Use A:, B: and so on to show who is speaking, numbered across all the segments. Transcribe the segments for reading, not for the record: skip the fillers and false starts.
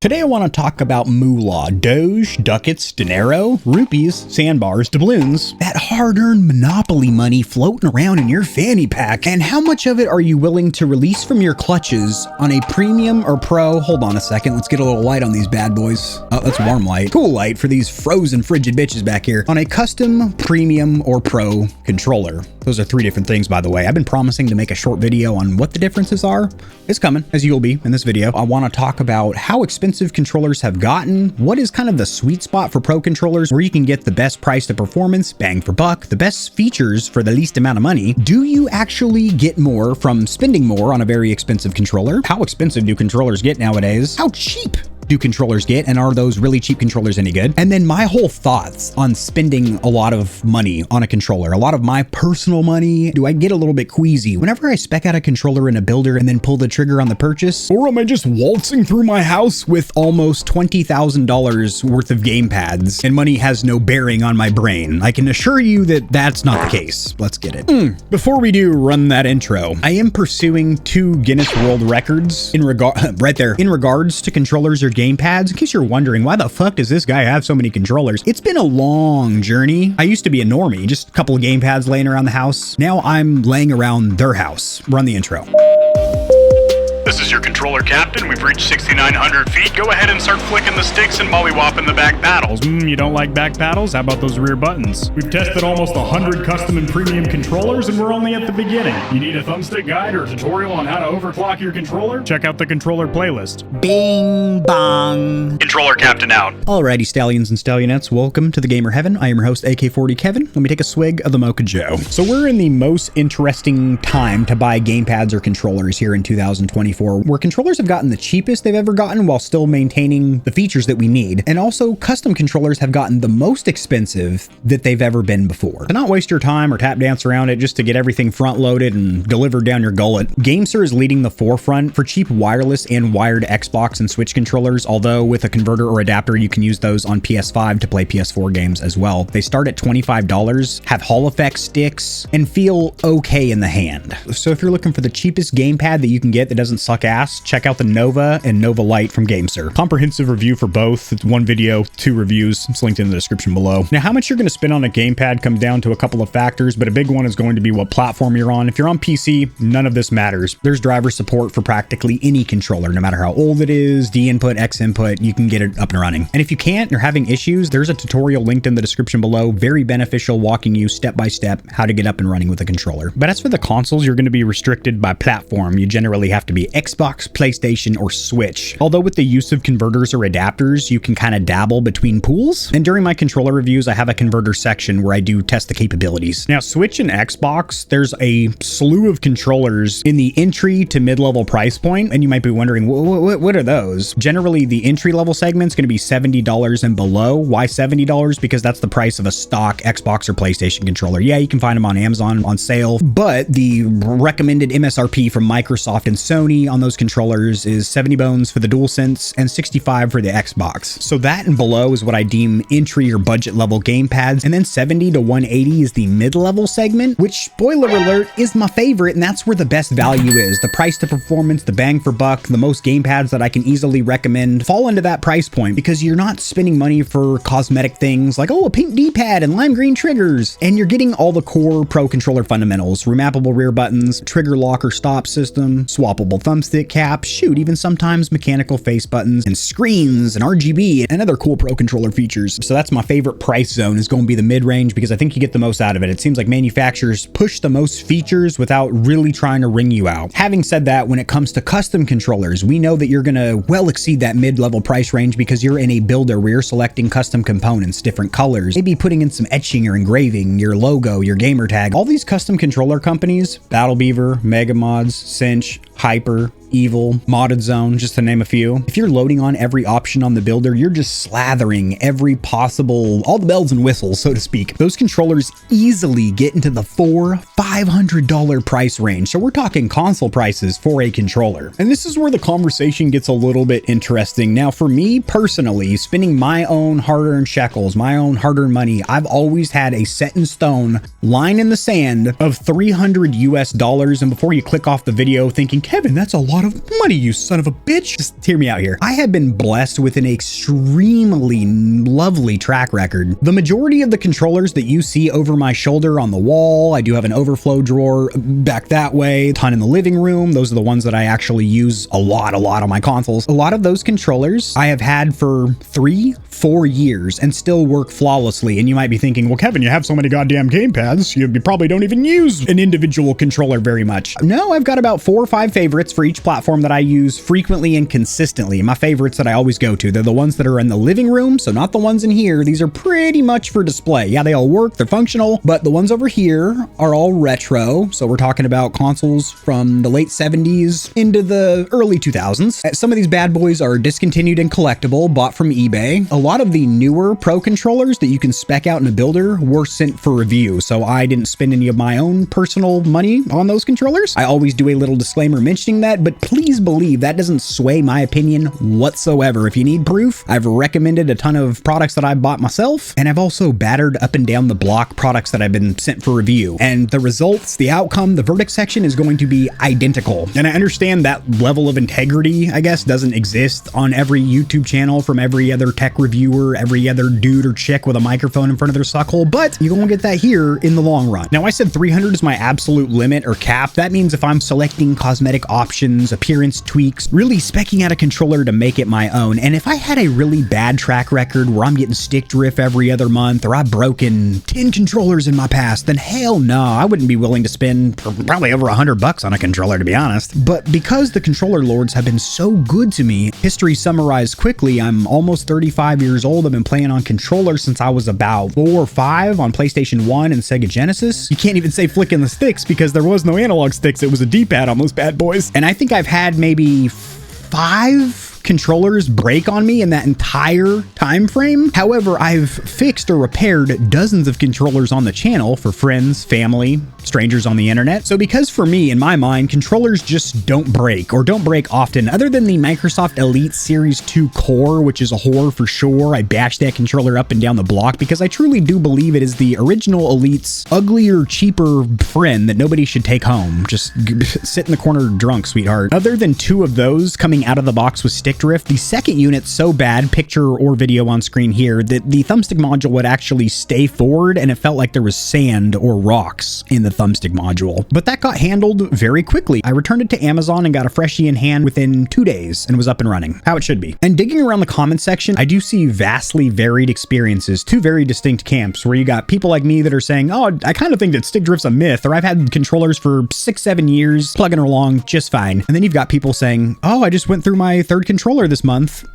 A: Today I want to talk about moolah, doge, ducats, dinero, rupees, sandbars, doubloons, that hard-earned monopoly money floating around in your fanny pack, and how much of it are you willing to release from your clutches on a premium or pro, hold on a second, let's get a little light on these bad boys. Oh, that's warm light. Cool light for these frozen frigid bitches back here. On a custom, premium, or pro controller. Those are three different things, by the way. I've been promising to make a short video on what the differences are. It's coming, as you'll be in this video. I want to talk about how expensive controllers have gotten, what is kind of the sweet spot for pro controllers, where you can get the best price to performance, bang for buck, the best features for the least amount of money. Do you actually get more from spending more on a very expensive controller? How expensive do controllers get nowadays? How cheap do controllers get, and are those really cheap controllers any good? And then my whole thoughts on spending a lot of money on a controller, a lot of my personal money. Do I get a little bit queasy whenever I spec out a controller in a builder and then pull the trigger on the purchase? Or am I just waltzing through my house with almost $20,000 worth of game pads and money has no bearing on my brain? I can assure you that that's not the case. Let's get it. Before we do run that intro, I am pursuing 2 Guinness World Records in regards to controllers or game pads. In case you're wondering, why the fuck does this guy have so many controllers? It's been a long journey. I used to be a normie, just a couple of game pads laying around the house. Now I'm laying around their house. Run the intro.
B: This is your controller captain. We've reached 6,900 feet. Go ahead and start flicking the sticks and mollywopping the back paddles.
C: You don't like back paddles? How about those rear buttons? We've tested almost 100 custom and premium controllers, and we're only at the beginning. You need a thumbstick guide or a tutorial on how to overclock your controller? Check out the controller playlist.
A: Bing bong.
B: Controller captain out.
A: Alrighty, stallions and stallionettes, welcome to the Gamer Heaven. I am your host, AK40 Kevin. Let me take a swig of the Mocha Joe. So we're in the most interesting time to buy game pads or controllers here in 2024. Where controllers have gotten the cheapest they've ever gotten while still maintaining the features that we need. And also custom controllers have gotten the most expensive that they've ever been before. To not waste your time or tap dance around it just to get everything front loaded and delivered down your gullet, GameSir is leading the forefront for cheap wireless and wired Xbox and Switch controllers, although with a converter or adapter you can use those on PS5 to play PS4 games as well. They start at $25, have Hall effect sticks, and feel okay in the hand. So if you're looking for the cheapest gamepad that you can get that doesn't suck ass, check out the Nova and Nova Lite from GameSir. Comprehensive review for both. It's 1 video, 2 reviews. It's linked in the description below. Now, how much you're going to spend on a gamepad comes down to a couple of factors, but a big one is going to be what platform you're on. If you're on PC, none of this matters. There's driver support for practically any controller, no matter how old it is, D input, X input, you can get it up and running. And if you can't, you're having issues, there's a tutorial linked in the description below, very beneficial, walking you step by step how to get up and running with a controller. But as for the consoles, you're going to be restricted by platform. You generally have to be Xbox, PlayStation, or Switch. Although with the use of converters or adapters, you can kind of dabble between pools. And during my controller reviews, I have a converter section where I do test the capabilities. Now, Switch and Xbox, there's a slew of controllers in the entry to mid-level price point, and you might be wondering, what are those? Generally, the entry-level segment's going to be $70 and below. Why $70? Because that's the price of a stock Xbox or PlayStation controller. Yeah, you can find them on Amazon on sale, but the recommended MSRP from Microsoft and Sony on those controllers is 70 bones for the DualSense and 65 for the Xbox. So that and below is what I deem entry or budget level gamepads, and then 70 to 180 is the mid-level segment, which, spoiler alert, is my favorite, and that's where the best value is. The price to performance, the bang for buck, the most gamepads that I can easily recommend fall into that price point because you're not spending money for cosmetic things like, oh, a pink D-pad and lime green triggers, and you're getting all the core pro controller fundamentals: remappable rear buttons, trigger lock or stop system, swappable thumbstick cap, shoot, even sometimes mechanical face buttons and screens and RGB and other cool pro controller features. So that's my favorite price zone, is going to be the mid-range, because I think you get the most out of it. It seems like manufacturers push the most features without really trying to wring you out. Having said that, when it comes to custom controllers, we know that you're going to well exceed that mid-level price range because you're in a builder where you're selecting custom components, different colors, maybe putting in some etching or engraving, your logo, your gamer tag. All these custom controller companies, Battle Beaver, Mega Mods, Cinch, Hyper, Evil, Modded Zone, just to name a few. If you're loading on every option on the builder, you're just slathering every possible, all the bells and whistles, so to speak. Those controllers easily get into the $400-$500 price range. So we're talking console prices for a controller. And this is where the conversation gets a little bit interesting. Now, for me personally, spending my own hard-earned shekels, my own hard-earned money, I've always had a set in stone line in the sand of $300 US. And before you click off the video thinking, Kevin, that's a lot lot of money, you son of a bitch. Just hear me out here. I have been blessed with an extremely lovely track record. The majority of the controllers that you see over my shoulder on the wall, I do have an overflow drawer back that way, a ton in the living room. Those are the ones that I actually use a lot on my consoles. A lot of those controllers I have had for 3-4 years and still work flawlessly. And you might be thinking, well, Kevin, you have so many goddamn gamepads, you probably don't even use an individual controller very much. No, I've got about 4 or 5 favorites for each platform that I use frequently and consistently. My favorites that I always go to, they're the ones that are in the living room, so not the ones in here. These are pretty much for display. Yeah, they all work, they're functional, but the ones over here are all retro. So we're talking about consoles from the late 70s into the early 2000s. Some of these bad boys are discontinued and collectible, bought from eBay. A lot of the newer pro controllers that you can spec out in a builder were sent for review, so I didn't spend any of my own personal money on those controllers. I always do a little disclaimer mentioning that, but please believe that doesn't sway my opinion whatsoever. If you need proof, I've recommended a ton of products that I bought myself, and I've also battered up and down the block products that I've been sent for review. And the results, the outcome, the verdict section is going to be identical. And I understand that level of integrity, I guess, doesn't exist on every YouTube channel from every other tech reviewer, every other dude or chick with a microphone in front of their suckhole, but you won't get that here in the long run. Now, I said 300 is my absolute limit or cap. That means if I'm selecting cosmetic options, appearance tweaks, really specking out a controller to make it my own. And if I had a really bad track record where I'm getting stick drift every other month, or I've broken 10 controllers in my past, then hell no, I wouldn't be willing to spend probably over $100 on a controller, to be honest. But because the controller lords have been so good to me, history summarized quickly, I'm almost 35 years old. I've been playing on controllers since I was about 4 or 5 on PlayStation 1 and Sega Genesis. You can't even say flicking the sticks because there was no analog sticks. It was a D-pad on those bad boys. And I think I've had maybe 5 controllers break on me in that entire time frame. However, I've fixed or repaired dozens of controllers on the channel for friends, family, strangers on the internet. So because for me, in my mind, controllers just don't break, or don't break often, other than the Microsoft Elite Series 2 Core, which is a whore for sure. I bashed that controller up and down the block because I truly do believe it is the original Elite's uglier, cheaper friend that nobody should take home. Just sit in the corner drunk, sweetheart. Other than 2 of those coming out of the box with stick drift, the second unit's so bad, picture or video on screen here, that the thumbstick module would actually stay forward and it felt like there was sand or rocks in the thumbstick module. But that got handled very quickly. I returned it to Amazon and got a freshie in hand within 2 days and was up and running, how it should be. And digging around the comment section, I do see vastly varied experiences, 2 very distinct camps, where you got people like me that are saying, oh, I kind of think that stick drift's a myth, or I've had controllers for 6-7 years, plugging along just fine. And then you've got people saying, oh, I just went through my 3rd controller this month.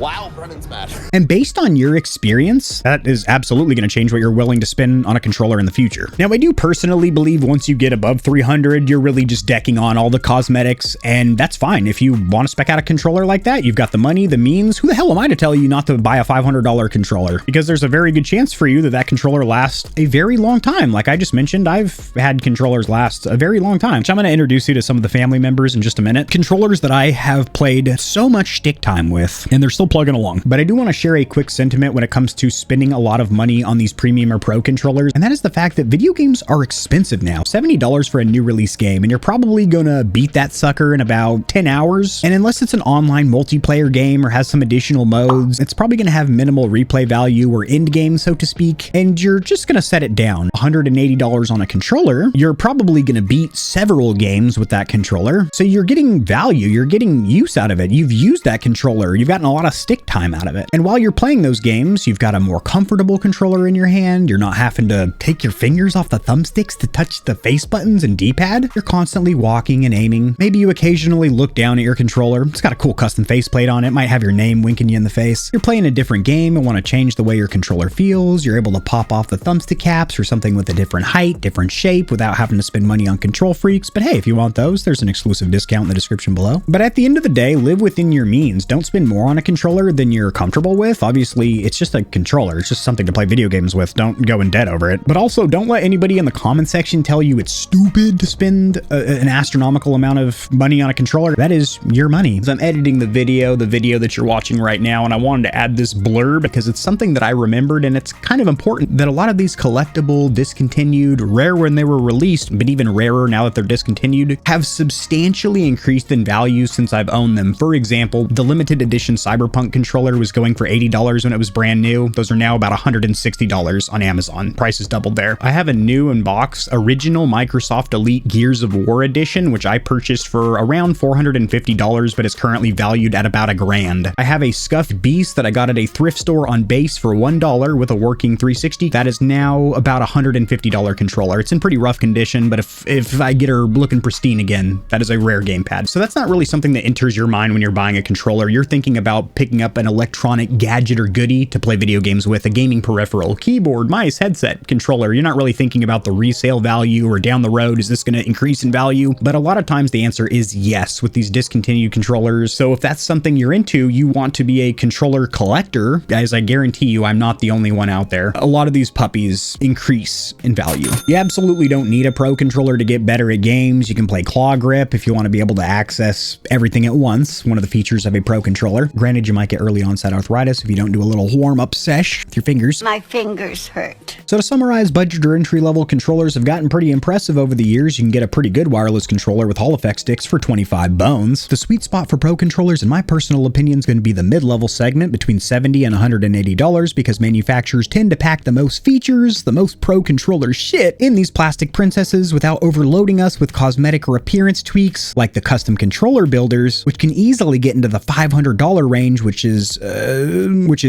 D: Wow, Brennan's mad.
A: And based on your experience, that is absolutely going to change what you're willing to spend on a controller in the future. Now, I do personally believe once you get above 300, you're really just decking on all the cosmetics, and that's fine. If you want to spec out a controller like that, you've got the money, the means. Who the hell am I to tell you not to buy a $500 controller? Because there's a very good chance for you that that controller lasts a very long time. Like I just mentioned, I've had controllers last a very long time, which I'm going to introduce you to some of the family members in just a minute. Controllers that I have played so much stick time with, and they're still plugging along. But I do want to share a quick sentiment when it comes to spending a lot of money on these premium or pro controllers, and that is the fact that video games are expensive now. $70 for a new release game, and you're probably gonna beat that sucker in about 10 hours. And unless it's an online multiplayer game or has some additional modes, it's probably gonna have minimal replay value or end game, so to speak, and you're just gonna set it down. $180 on a controller, you're probably gonna beat several games with that controller. So you're getting value, you're getting use out of it. You've used that controller, you've gotten a lot of stick time out of it. And while you're playing those games, you've got a more comfortable controller in your hand. You're not having to take your fingers off the thumbsticks to touch the face buttons and D-pad. You're constantly walking and aiming. Maybe you occasionally look down at your controller. It's got a cool custom faceplate on it. Might have your name winking you in the face. You're playing a different game and want to change the way your controller feels. You're able to pop off the thumbstick caps for something with a different height, different shape, without having to spend money on Control Freaks. But hey, if you want those, there's an exclusive discount in the description below. But at the end of the day, live within your means. Don't spend more on a controller controller than you're comfortable with. Obviously, it's just a controller. It's just something to play video games with. Don't go in debt over it. But also, don't let anybody in the comment section tell you it's stupid to spend an astronomical amount of money on a controller. That is your money. As I'm editing the video that you're watching right now, and I wanted to add this blurb because it's something that I remembered, and it's kind of important that a lot of these collectible, discontinued, rare when they were released, but even rarer now that they're discontinued, have substantially increased in value since I've owned them. For example, the limited edition Cyberpunk controller was going for $80 when it was brand new. Those are now about $160 on Amazon. Price has doubled there. I have a new in-box original Microsoft Elite Gears of War edition, which I purchased for around $450, but is currently valued at about $1,000. I have a scuffed beast that I got at a thrift store on base for $1 with a working 360. That is now about a $150 controller. It's in pretty rough condition, but if I get her looking pristine again, that is a rare gamepad. So that's not really something that enters your mind when you're buying a controller. You're thinking about picking up an electronic gadget or goodie to play video games with, a gaming peripheral, keyboard, mice, headset, controller. You're not really thinking about the resale value or down the road, is this going to increase in value? But a lot of times the answer is yes with these discontinued controllers. So if that's something you're into, you want to be a controller collector, guys, I guarantee you I'm not the only one out there. A lot of these puppies increase in value. You absolutely don't need a pro controller to get better at games. You can play claw grip if you want to be able to access everything at once, one of the features of a pro controller. Granted, you might get early onset arthritis if you don't do a little warm-up sesh with your fingers.
E: My fingers hurt.
A: So to summarize, budget or entry-level controllers have gotten pretty impressive over the years. You can get a pretty good wireless controller with Hall effect sticks for 25 bones. The sweet spot for pro controllers, in my personal opinion, is going to be the mid-level segment between $70 and $180 because manufacturers tend to pack the most features, the most pro controller shit in these plastic princesses without overloading us with cosmetic or appearance tweaks like the custom controller builders, which can easily get into the $500 range, which is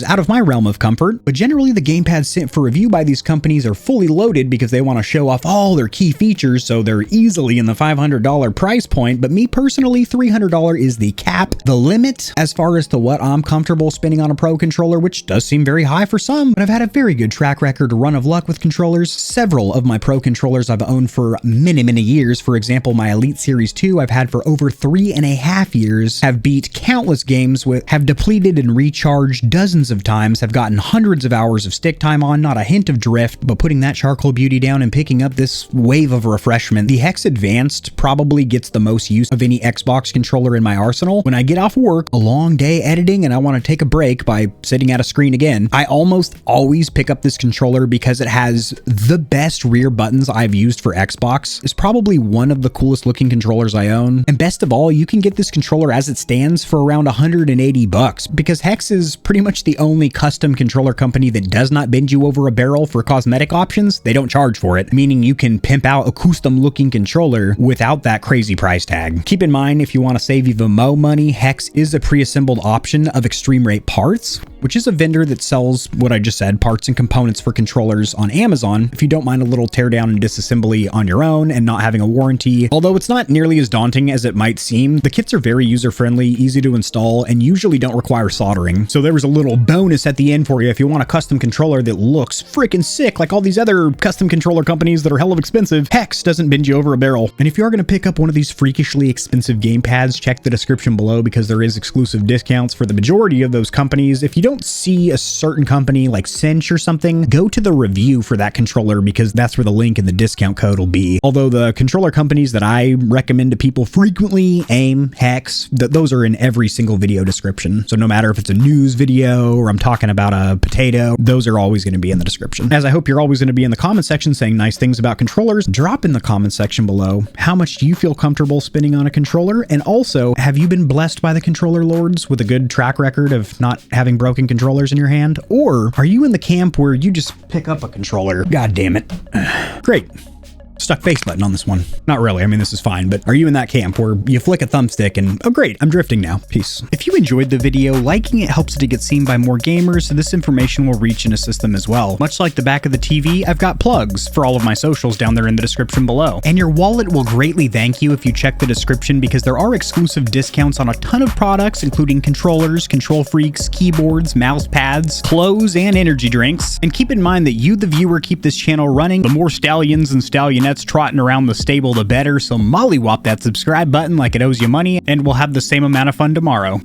A: out of my realm of comfort. But generally, the gamepads sent for review by these companies are fully loaded because they want to show off all their key features, so they're easily in the $500 price point. But me personally, $300 is the cap, the limit as far as to what I'm comfortable spending on a pro controller, which does seem very high for some, but I've had a very good track record, run of luck with controllers. Several of my pro controllers I've owned for many years. For example, my Elite Series 2 I've had for over 3.5 years, have beat countless games with, have depleted and recharged dozens of times, have gotten hundreds of hours of stick time on, not a hint of drift, but putting that charcoal beauty down and picking up this wave of refreshment. The Hex Advanced probably gets the most use of any Xbox controller in my arsenal. When I get off work, a long day editing, and I want to take a break by sitting at a screen again, I almost always pick up this controller because it has the best rear buttons I've used for Xbox. It's probably one of the coolest looking controllers I own. And best of all, you can get this controller as it stands for around $180 because Hex is pretty much the only custom controller company that does not bend you over a barrel for cosmetic options. They don't charge for it, meaning you can pimp out a custom looking controller without that crazy price tag. Keep in mind, if you want to save even more money, Hex is a pre-assembled option of Extreme Rate Parts, which is a vendor that sells what I just said, parts and components for controllers on Amazon. If you don't mind a little teardown and disassembly on your own and not having a warranty, although it's not nearly as daunting as it might seem, the kits are very user-friendly, easy to install, and usually don't require soldering. So there was a little bonus at the end for you if you want a custom controller that looks freaking sick like all these other custom controller companies that are hell of expensive. Hex doesn't bend you over a barrel. And if you are going to pick up one of these freakishly expensive gamepads, check the description below because there is exclusive discounts for the majority of those companies. If you don't see a certain company like Cinch or something, go to the review for that controller because that's where the link and the discount code will be. Although the controller companies that I recommend to people frequently, AIM, Hex, those are in every single video description. So no matter if it's a news video or I'm talking about a potato, those are always going to be in the description. As I hope you're always going to be in the comment section saying nice things about controllers, drop in the comment section below how much do you feel comfortable spending on a controller, and also have you been blessed by the controller lords with a good track record of not having broken controllers in your hand, or are you in the camp where you just pick up a controller? God damn it. Great. Stuck face button on this one. Not really, I mean this is fine, but are you in that camp where you flick a thumbstick and oh great, I'm drifting now. Peace. If you enjoyed the video, liking it helps it to get seen by more gamers, so this information will reach and assist them as well. Much like the back of the TV, I've got plugs for all of my socials down there in the description below. And your wallet will greatly thank you if you check the description because there are exclusive discounts on a ton of products including controllers, control freaks, keyboards, mouse pads, clothes, and energy drinks. And keep in mind that you, the viewer, keep this channel running. The more stallions and stallionettes trotting around the stable, the better, so mollywop that subscribe button like it owes you money, and we'll have the same amount of fun tomorrow.